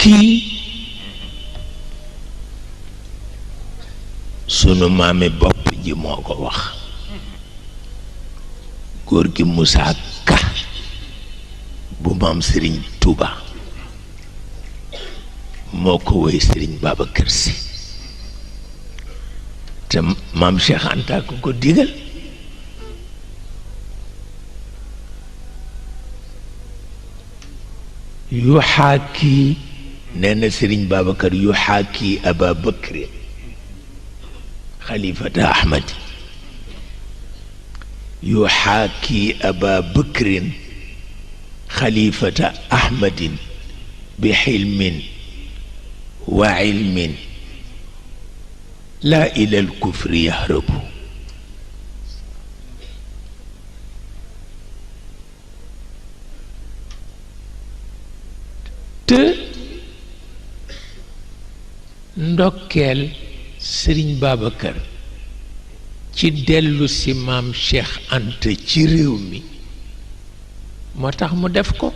kii sunu maami bopp ji moo ko wax góor gi Moussa Ka bu maam Sëriñ Tuuba moo ko woy Sëriñ Babacar Si te maam Cheikh Anta ko digal yuxaaki nee na Sëriñ Babacar yuxaaki Aba Bakri xalifata Ahmad yuxaaki Aba Bakrin xalifata Ahmadin bi xilmin wa ilmin laa ilal kufri yahrabu te ndokkeel Sëriñ Babacar ci dellu si maam Cheikh Anta ci réew mi moo tax mu def ko